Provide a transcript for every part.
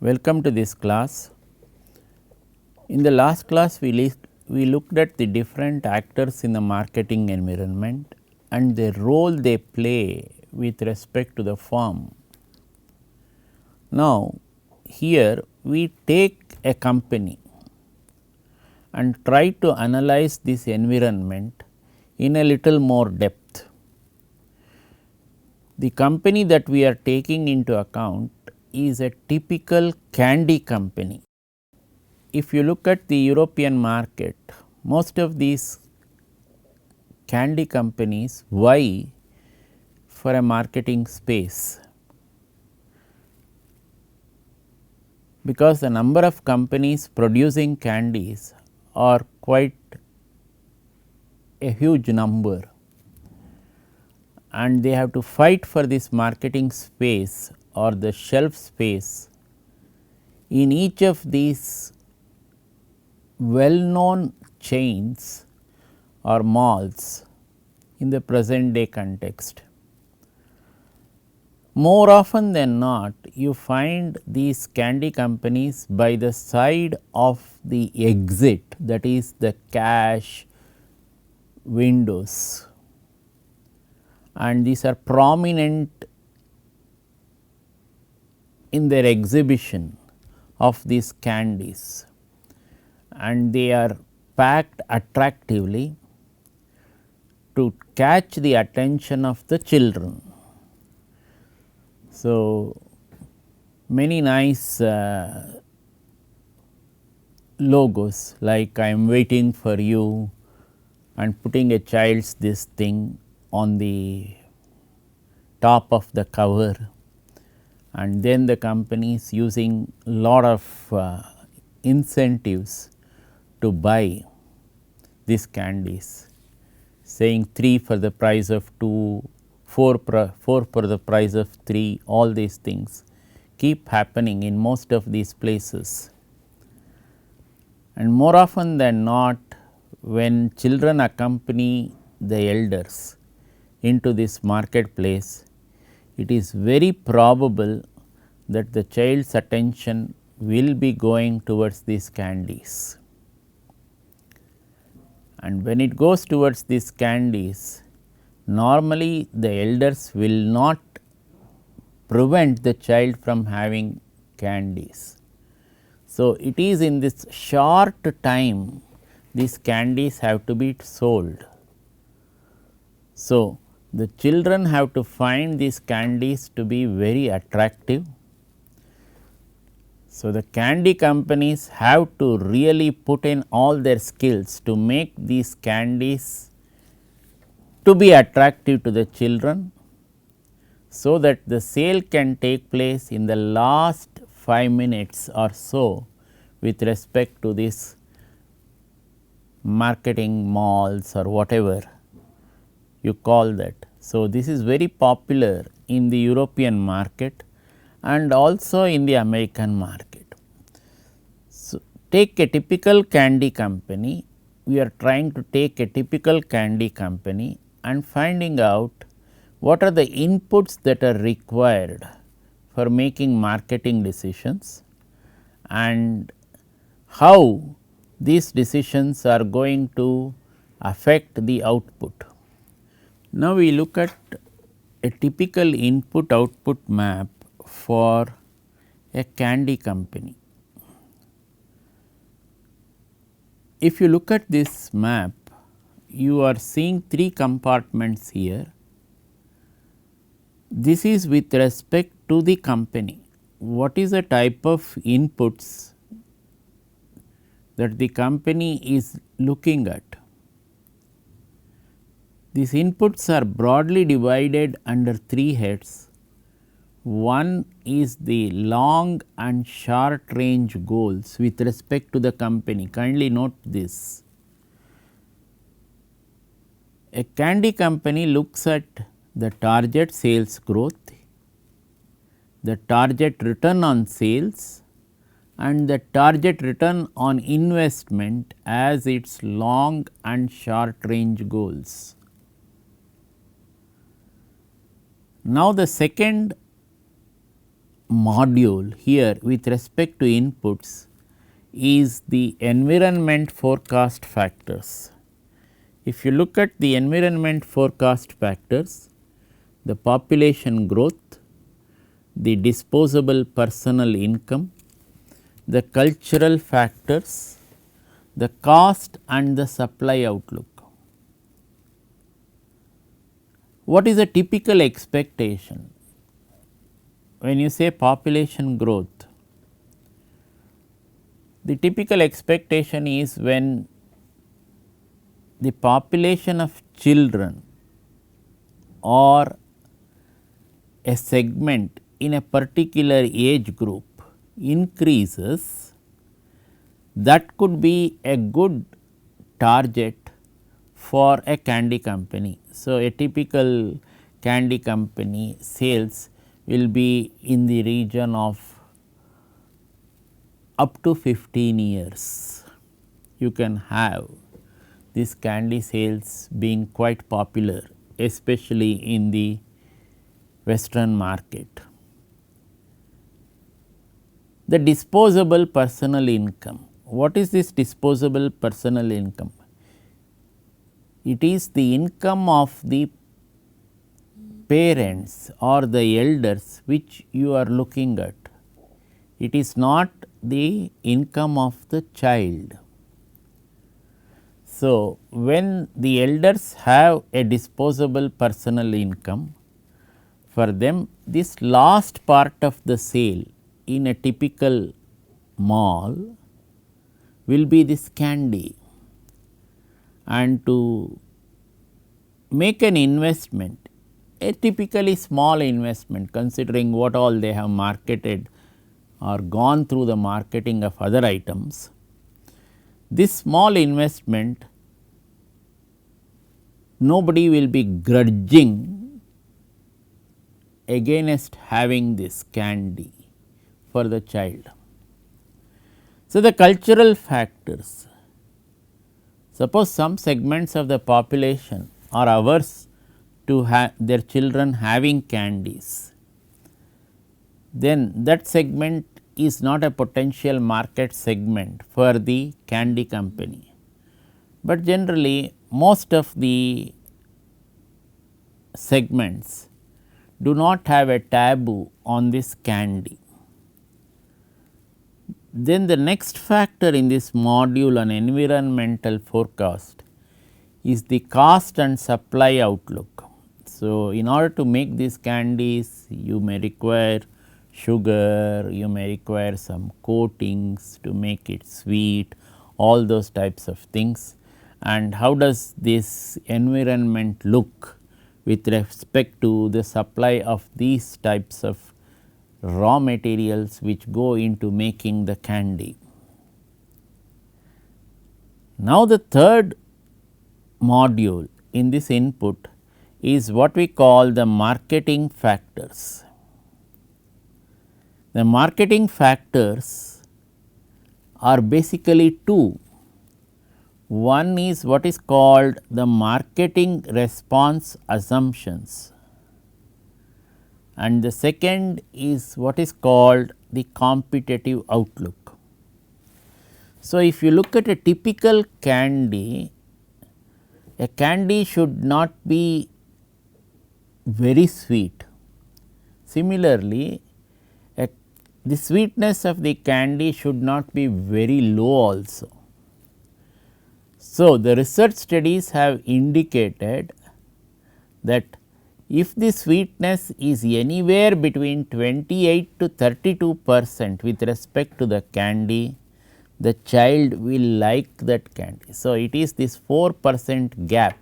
Welcome to this class. In the last class, we looked at the different actors in the marketing environment and the role they play with respect to the firm. Now, here we take a company and try to analyze this environment in a little more depth. The company that we are taking into account is a typical candy company. If you look at the European market, most of these candy companies vie for a marketing space, because the number of companies producing candies are quite a huge number, and they have to fight for this marketing space or the shelf space in each of these well known chains or malls in the present day context. More often than not, you find these candy companies by the side of the exit, that is the cash windows, and these are prominent in their exhibition of these candies, and they are packed attractively to catch the attention of the children. So, many nice logos like I am waiting for you and putting a child's this thing on the top of the cover, and then the company is using lot of incentives to buy these candies, saying 3 for the price of 2, 4 for the price of 3, all these things keep happening in most of these places. And more often than not, when children accompany the elders into this marketplace, it is very probable that the child's attention will be going towards these candies. And when it goes towards these candies, normally the elders will not prevent the child from having candies. So, it is in this short time these candies have to be sold. So, the children have to find these candies to be very attractive. So, the candy companies have to really put in all their skills to make these candies to be attractive to the children, so that the sale can take place in the last 5 minutes or so with respect to this marketing malls or whatever you call that. So, this is very popular in the European market and also in the American market. So, take a typical candy company, we are trying to take a typical candy company and finding out what are the inputs that are required for making marketing decisions and how these decisions are going to affect the output. Now, we look at a typical input output map for a candy company. If you look at this map, you are seeing 3 compartments here. This is with respect to the company. What is the type of inputs that the company is looking at? These inputs are broadly divided under 3 heads. One is the long and short range goals with respect to the company. Kindly note this. A candy company looks at the target sales growth, the target return on sales, and the target return on investment as its long and short range goals. Now, the second module here with respect to inputs is the environment forecast factors. If you look at the environment forecast factors, the population growth, the disposable personal income, the cultural factors, the cost and the supply outlook. What is a typical expectation? When you say population growth, the typical expectation is when the population of children or a segment in a particular age group increases, that could be a good target for a candy company. So, a typical candy company sales will be in the region of up to 15 years. You can have this candy sales being quite popular, especially in the western market. The disposable personal income. What is this disposable personal income? It is the income of the parents or the elders which you are looking at. It is not the income of the child. So, when the elders have a disposable personal income, for them this last part of the sale in a typical mall will be this candy, and to make an investment, a typically small investment considering what all they have marketed or gone through the marketing of other items, this small investment nobody will be grudging against having this candy for the child. So, the cultural factors, suppose some segments of the population are averse to have their children having candies, then that segment is not a potential market segment for the candy company. But generally most of the segments do not have a taboo on this candy. Then the next factor in this module on environmental forecast is the cost and supply outlook. So, in order to make these candies, you may require sugar, you may require some coatings to make it sweet, all those types of things. And how does this environment look with respect to the supply of these types of raw materials which go into making the candy. Now, the third module in this input is what we call the marketing factors. The marketing factors are basically two. One is what is called the marketing response assumptions, and the second is what is called the competitive outlook. So, if you look at a typical candy, a candy should not be very sweet. Similarly, the sweetness of the candy should not be very low also. So, the research studies have indicated that if the sweetness is anywhere between 28 to 32% with respect to the candy, the child will like that candy. So, it is this 4% gap.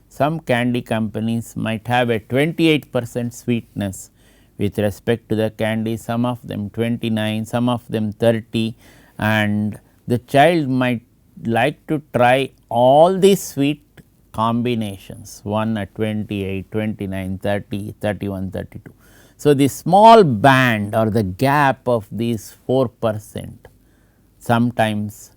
Some candy companies might have a 28% sweetness with respect to the candy, some of them 29, some of them 30, and the child might like to try all these sweet combinations, one at 28, 29, 30, 31, 32. So, the small band or the gap of these 4%, sometimes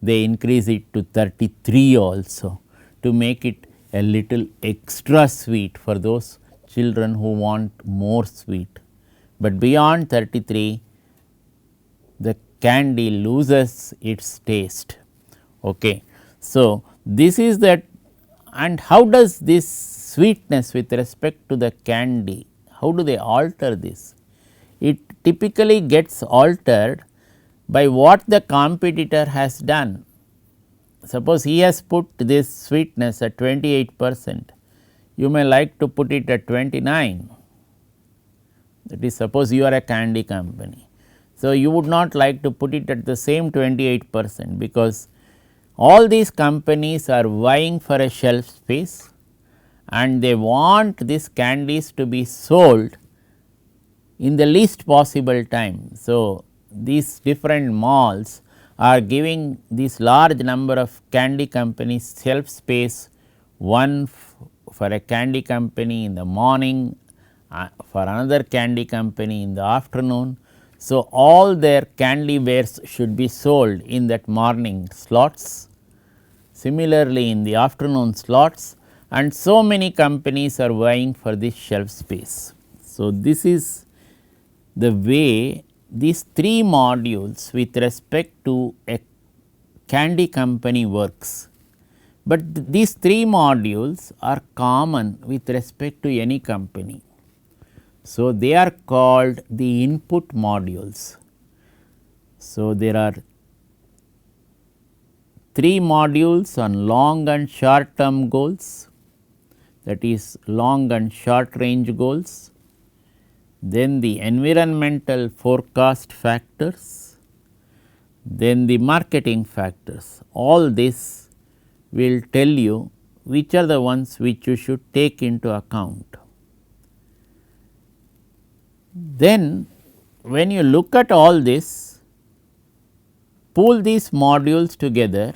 they increase it to 33 also to make it a little extra sweet for those children who want more sweet. but beyond 33 the candy loses its taste. Okay. So, this is that, and how does this sweetness with respect to the candy, how do they alter this? It typically gets altered by what the competitor has done. Suppose he has put this sweetness at 28%, you may like to put it at 29. That is, suppose you are a candy company. So, you would not like to put it at the same 28%, because all these companies are vying for a shelf space and they want these candies to be sold in the least possible time. So, these different malls are giving this large number of candy companies shelf space, one for a candy company in the morning, for another candy company in the afternoon. So, all their candy wares should be sold in that morning slots, similarly in the afternoon slots, and so many companies are vying for this shelf space. So, this is the way these three modules with respect to a candy company works, but these three modules are common with respect to any company. So, they are called the input modules. So, there are three modules on long and short term goals, that is long and short range goals, then the environmental forecast factors, then the marketing factors. All this will tell you which are the ones which you should take into account. Then when you look at all this, pull these modules together,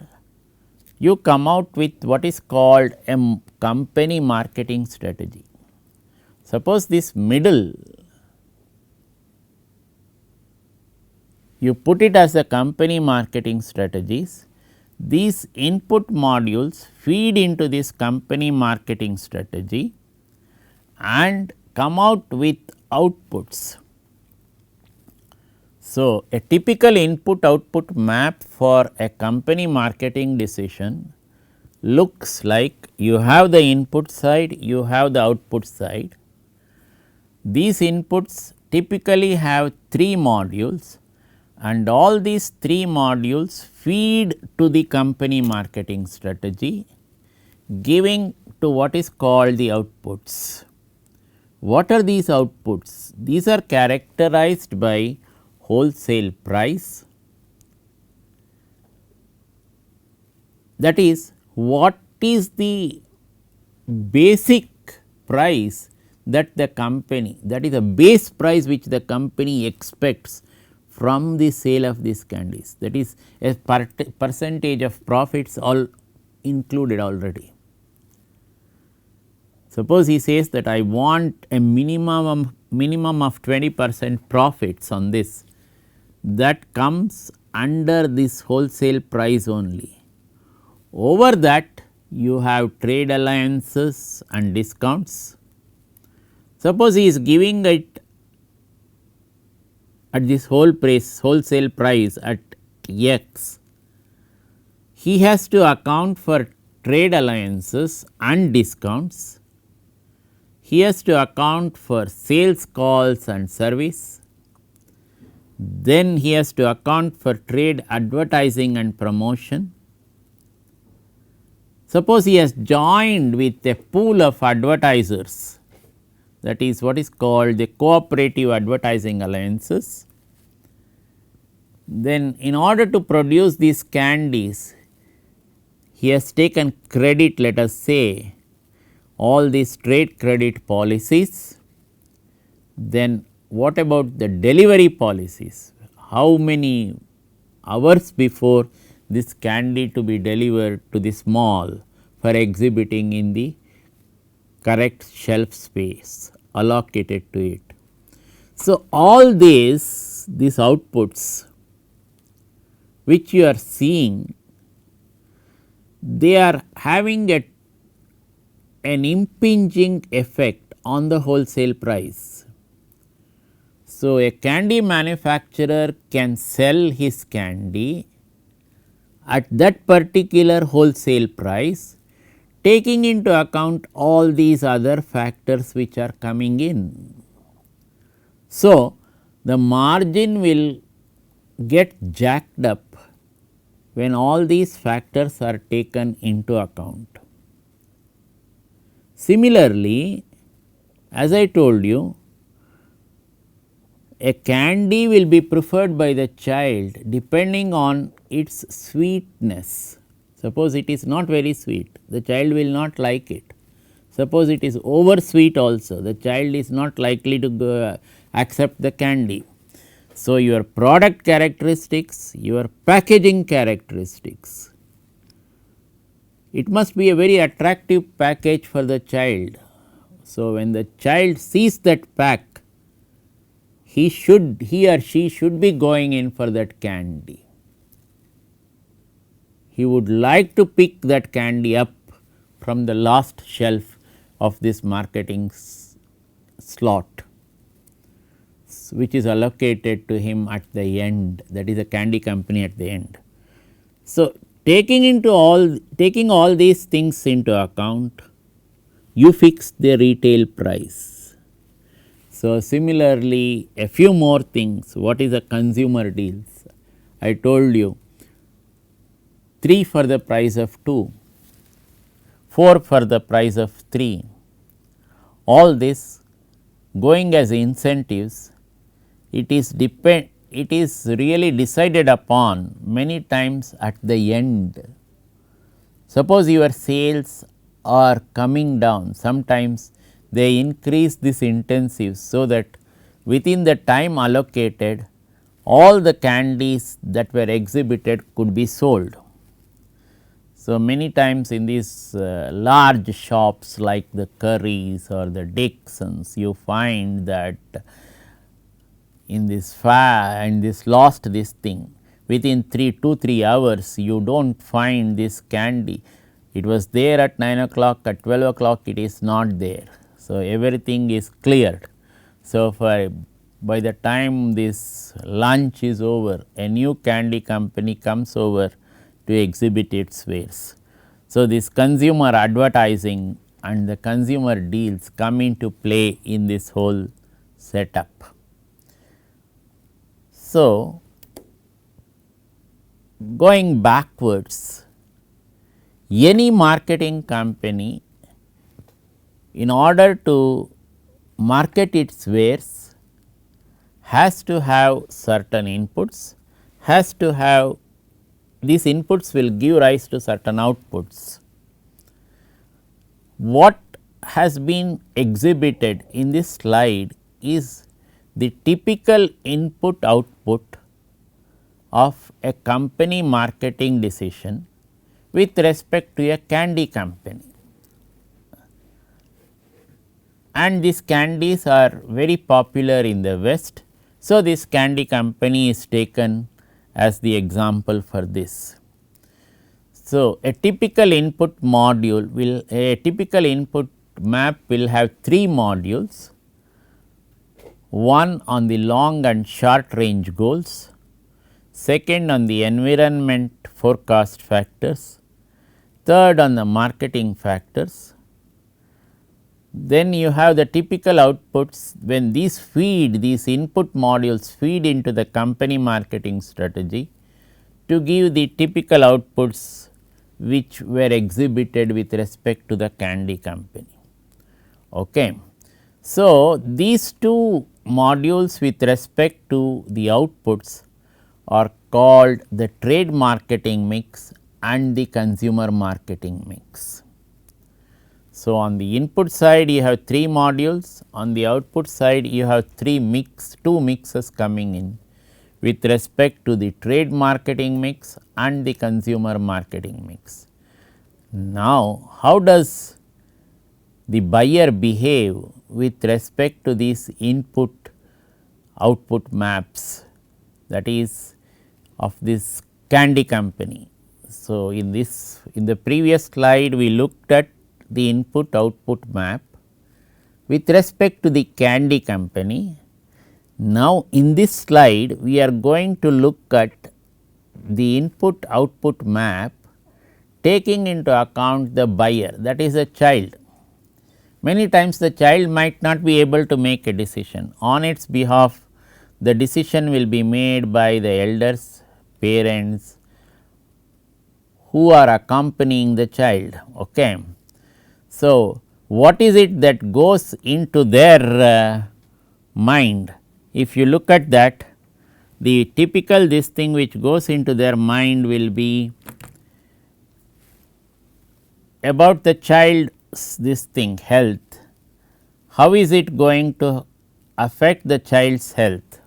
you come out with what is called a company marketing strategy. Suppose this middle, you put it as a company marketing strategies. These input modules feed into this company marketing strategy and come out with outputs. So, a typical input output map for a company marketing decision looks like you have the input side, you have the output side. These inputs typically have three modules, and all these three modules feed to the company marketing strategy, giving to what is called the outputs. What are these outputs? These are characterized by wholesale price, that is, what is the basic price that the company, that is the base price which the company expects from the sale of these candies, that is a percentage of profits all included already. Suppose he says that I want a minimum of 20% profits on this, that comes under this wholesale price only. Over that you have trade alliances and discounts. Suppose he is giving it at this wholesale price at X, he has to account for trade alliances and discounts, he has to account for sales calls and service, then he has to account for trade advertising and promotion. Suppose he has joined with a pool of advertisers, that is what is called the cooperative advertising alliances. Then in order to produce these candies, he has taken credit, let us say all these trade credit policies. Then what about the delivery policies? How many hours before this candy to be delivered to this mall for exhibiting in the correct shelf space allocated to it. So, all these outputs which you are seeing, they are having an impinging effect on the wholesale price. So, a candy manufacturer can sell his candy at that particular wholesale price, taking into account all these other factors which are coming in. So, the margin will get jacked up when all these factors are taken into account. Similarly, as I told you, a candy will be preferred by the child depending on its sweetness. Suppose it is not very sweet, the child will not like it. Suppose it is over sweet also, the child is not likely to accept the candy. So, your product characteristics, your packaging characteristics, it must be a very attractive package for the child. So, when the child sees that pack, he or she should be going in for that candy. He would like to pick that candy up from the last shelf of this marketing slot, which is allocated to him at the end, that is a candy company at the end. So, taking all these things into account, you fix the retail price. So, similarly, a few more things. What is a consumer deals? I told you 3 for the price of 2, 4 for the price of 3. All this going as incentives, it is really decided upon many times at the end. Suppose your sales are coming down, sometimes they increase this intensive, so that within the time allocated all the candies that were exhibited could be sold. So, many times in these large shops like the Currys or the Dixons, you find that in this lost this thing, within 2-3 hours you do not find this candy. It was there at 9 o'clock, at 12 o'clock it is not there. So, everything is cleared. So, by the time this lunch is over, a new candy company comes over to exhibit its wares. So, this consumer advertising and the consumer deals come into play in this whole setup. So, going backwards, any marketing company, in order to market its wares, has to have certain inputs, has to have these inputs will give rise to certain outputs. What has been exhibited in this slide is the typical input output of a company marketing decision with respect to a candy company. And these candies are very popular in the West. So, this candy company is taken as the example for this. So, a typical input map will have 3 modules, one on the long and short range goals, second on the environment forecast factors, third on the marketing factors. Then you have the typical outputs when these input modules feed into the company marketing strategy to give the typical outputs which were exhibited with respect to the candy company. Okay. So, these 2 modules with respect to the outputs are called the trade marketing mix and the consumer marketing mix. So, on the input side you have 3 modules, on the output side you have 2 mixes coming in with respect to the trade marketing mix and the consumer marketing mix. Now, how does the buyer behave with respect to these input output maps, that is of this candy company? So, in the previous slide we looked at the input output map with respect to the candy company. Now, in this slide we are going to look at the input output map taking into account the buyer, that is a child. Many times the child might not be able to make a decision on its behalf. The decision will be made by the elders, parents who are accompanying the child. Okay. So, what is it that goes into their mind? If you look at that, the typical this thing which goes into their mind will be about the child's this thing health. How is it going to affect the child's health?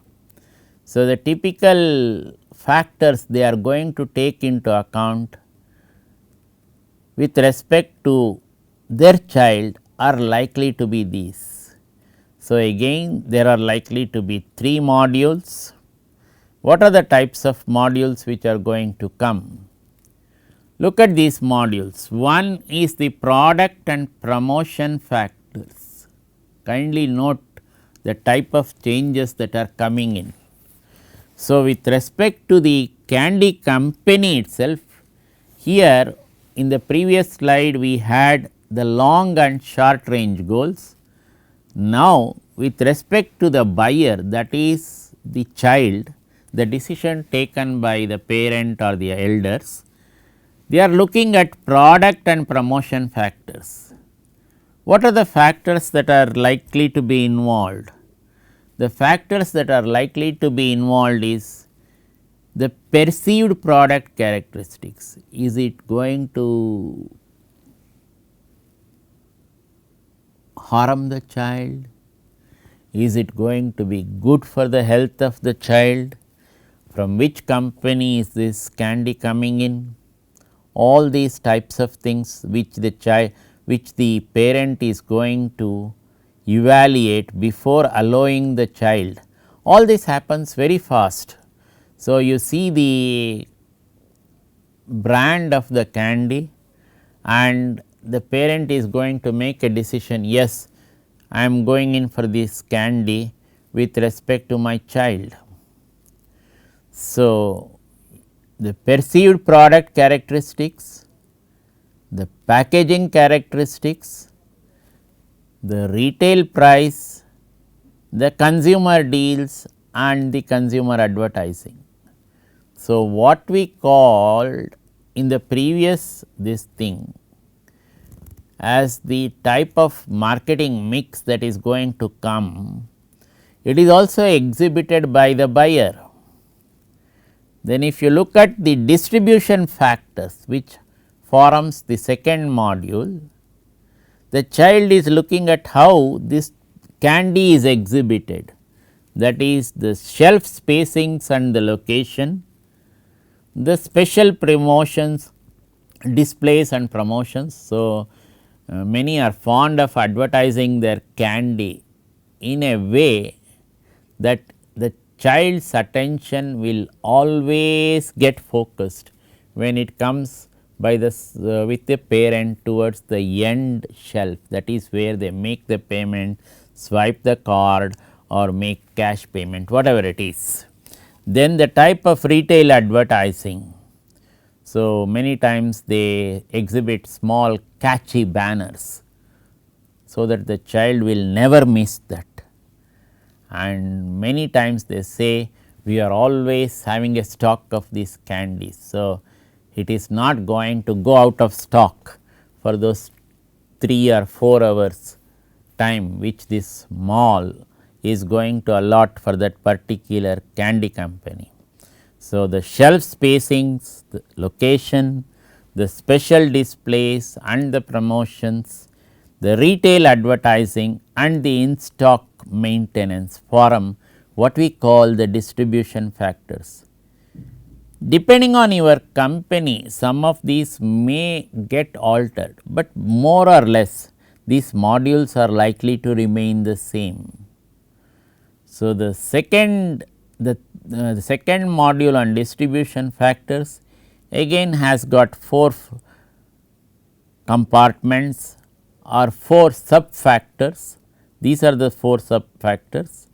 So, the typical factors they are going to take into account with respect to their child are likely to be these. So, again there are likely to be 3 modules. What are the types of modules which are going to come? Look at these modules. One is the product and promotion factors. Kindly note the type of changes that are coming in. So, with respect to the candy company itself, here in the previous slide we had the long and short range goals. Now, with respect to the buyer, that is the child, the decision taken by the parent or the elders, they are looking at product and promotion factors. What are the factors that are likely to be involved? The factors that are likely to be involved is the perceived product characteristics. Is it going to harm the child? Is it going to be good for the health of the child? From which company is this candy coming in? All these types of things which the parent is going to evaluate before allowing the child. All this happens very fast. So, you see the brand of the candy and the parent is going to make a decision, yes, I am going in for this candy with respect to my child. So, the perceived product characteristics, the packaging characteristics, the retail price, the consumer deals and the consumer advertising. So, what we called in the previous this thing as the type of marketing mix that is going to come, it is also exhibited by the buyer. Then if you look at the distribution factors which forms the second module, the child is looking at how this candy is exhibited, that is the shelf spacings and the location, the special promotions, displays and promotions. So, many are fond of advertising their candy in a way that the child's attention will always get focused when it comes by the with the parent towards the end shelf, that is where they make the payment, swipe the card or make cash payment, whatever it is. Then the type of retail advertising. So, many times they exhibit small catchy banners, so that the child will never miss that. And many times they say we are always having a stock of these candies. So, it is not going to go out of stock for those 3 or 4 hours time which this mall is going to allot for that particular candy company. So, the shelf spacings, the location, the special displays and the promotions, the retail advertising and the in stock maintenance form what we call the distribution factors. Depending on your company, some of these may get altered, but more or less these modules are likely to remain the same. So, the second module on distribution factors again has got 4 compartments or 4 sub factors. These are the 4 sub factors.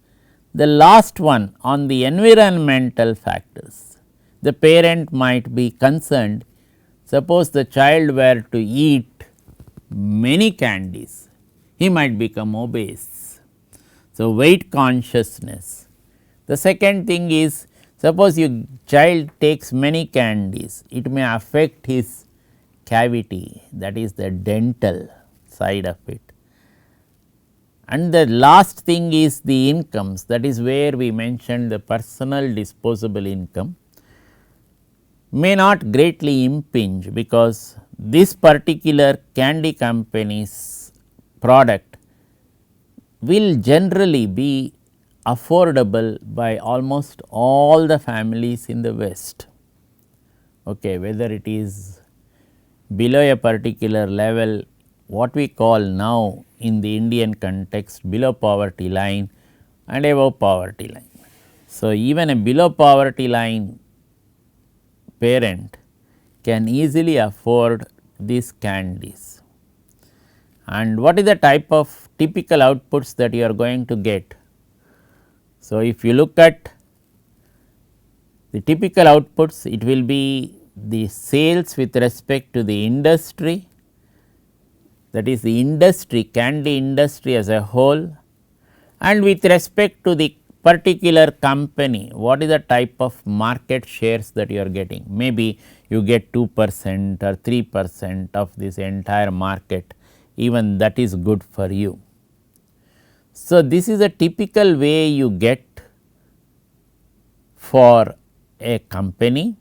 The last one on the environmental factors. The parent might be concerned, suppose the child were to eat many candies, he might become obese. So, weight consciousness. The second thing is, suppose your child takes many candies, it may affect his cavity, that is the dental side of it. And the last thing is the incomes, that is where we mentioned the personal disposable income may not greatly impinge, because this particular candy company's product will generally be affordable by almost all the families in the West. Okay, whether it is below a particular level, what we call now in the Indian context below poverty line and above poverty line. So, even a below poverty line parent can easily afford these candies. And what is the type of typical outputs that you are going to get? So, if you look at the typical outputs, it will be the sales with respect to the industry, that is the industry, candy industry as a whole, and with respect to the particular company, what is the type of market shares that you are getting. Maybe you get 2% or 3% of this entire market, even that is good for you. So, this is a typical way you get for a company.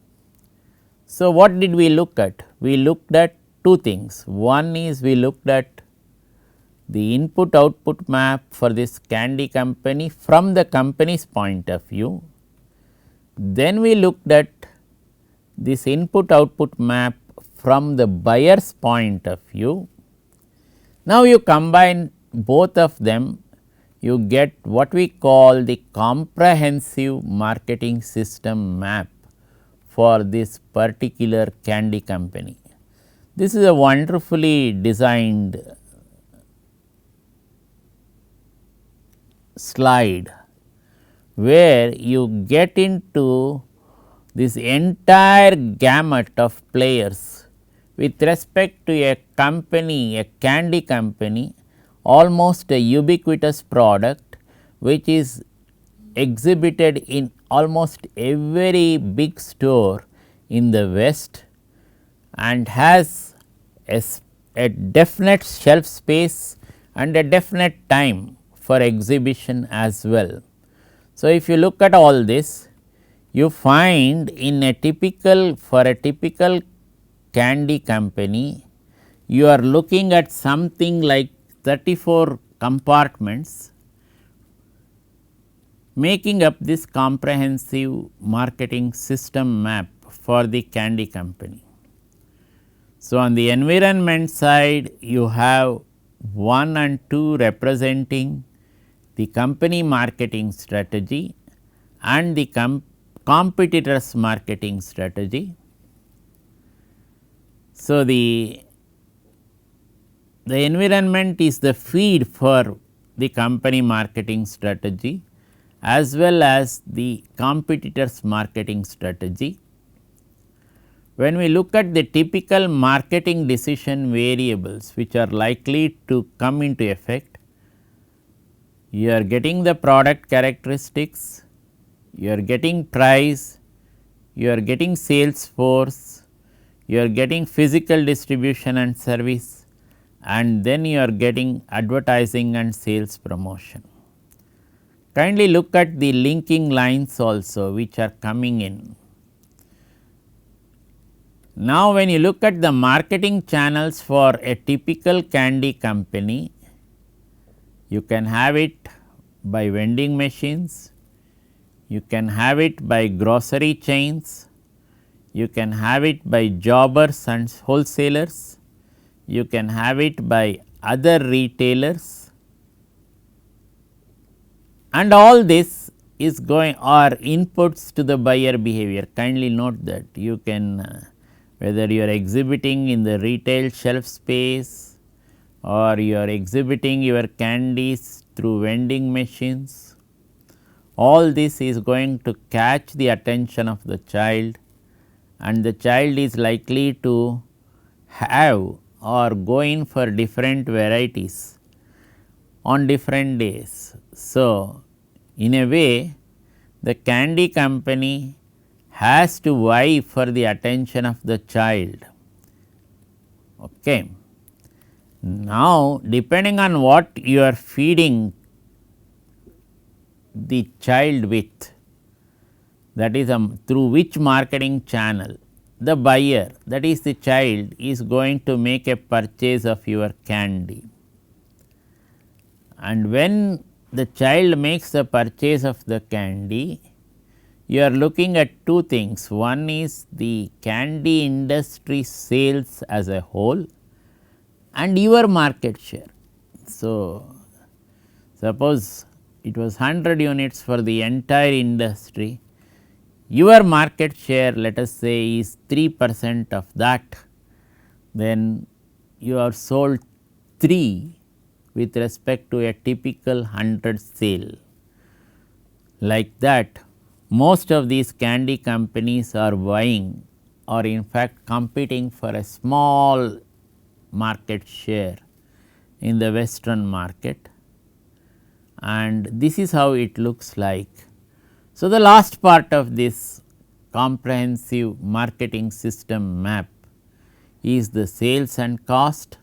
So, what did we look at? We looked at two things. One is we looked at the input output map for this candy company from the company's point of view. Then we looked at this input output map from the buyer's point of view. Now, you combine both of them, you get what we call the comprehensive marketing system map for this particular candy company. This is a wonderfully designed slide where you get into this entire gamut of players with respect to a company, a candy company, almost a ubiquitous product which is exhibited in almost every big store in the West and has a definite shelf space and a definite time for exhibition as well. So, if you look at all this, you find in a typical, for a typical candy company, you are looking at something like 34 compartments making up this comprehensive marketing system map for the candy company. So, on the environment side, you have 1 and 2 representing the company marketing strategy and the competitors marketing strategy. So, the environment is the feed for the company marketing strategy as well as the competitors marketing strategy. When we look at the typical marketing decision variables which are likely to come into effect, you are getting the product characteristics, you are getting price, you are getting sales force, you are getting physical distribution and service, and then you are getting advertising and sales promotion. Kindly look at the linking lines also which are coming in. Now, when you look at the marketing channels for a typical candy company, you can have it by vending machines, you can have it by grocery chains, you can have it by jobbers and wholesalers, you can have it by other retailers, and all this is going are inputs to the buyer behavior. Kindly note that you can whether you are exhibiting in the retail shelf space or you are exhibiting your candies through vending machines all this is going to catch the attention of the child, and the child is likely to have or go in for different varieties on different days. So, in a way the candy company has to vie for the attention of the child. Okay. Now, depending on what you are feeding the child with, that is through which marketing channel, the buyer, that is the child, is going to make a purchase of your candy. And when the child makes the purchase of the candy, you are looking at two things. One is the candy industry sales as a whole and your market share. So, suppose it was 100 units for the entire industry, your market share, let us say, is 3% of that, then you have sold 3 with respect to a typical 100 sale. Like that, most of these candy companies are vying or in fact competing for a small market share in the western market, and this is how it looks like. So, the last part of this comprehensive marketing system map is the sales and cost.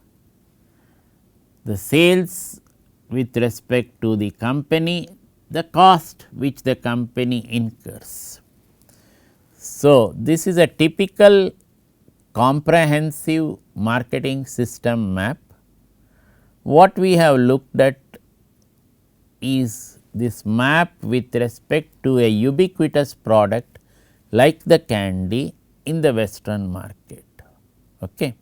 The sales with respect to the company, the cost which the company incurs. So, this is a typical comprehensive marketing system map. What we have looked at is this map with respect to a ubiquitous product like the candy in the western market. Okay.